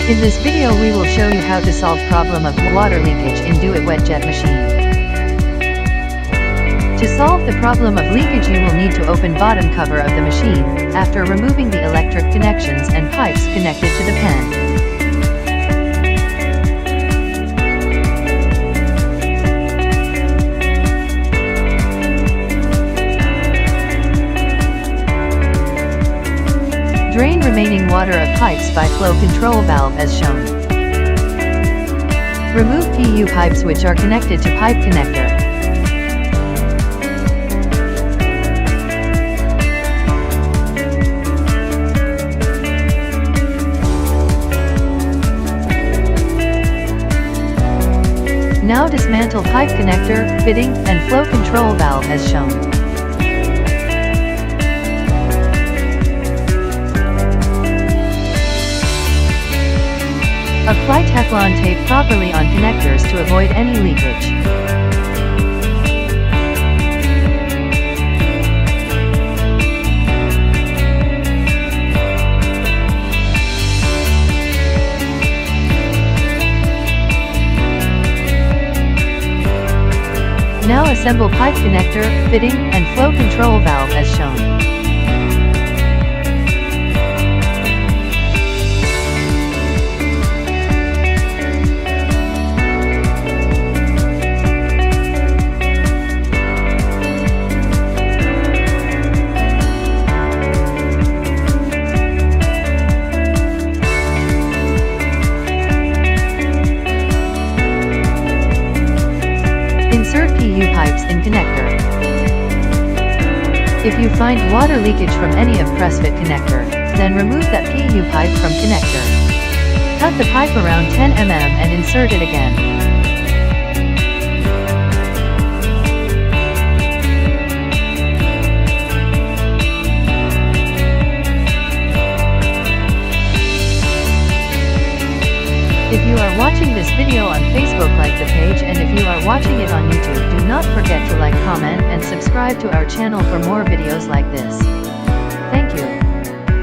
In this video we will show you how to solve problem of water leakage in Doit wet jet machine. To solve the problem of leakage you will need to open bottom cover of the machine, after removing the electric connections and pipes connected to the pen. Drain remaining water of pipes by flow control valve as shown. Remove PU pipes which are connected to pipe connector. Now dismantle pipe connector, fitting, and flow control valve as shown. Apply Teflon tape properly on connectors to avoid any leakage. Now assemble pipe connector, fitting, and flow control valve as shown. Insert PU pipes in connector. If you find water leakage from any of press fit connector, then remove that PU pipe from connector. Cut the pipe around 10 mm and insert it again. If you are watching this video on Facebook, like the page, and if you are watching it on YouTube, do not forget to like, comment, and subscribe to our channel for more videos like this. Thank you.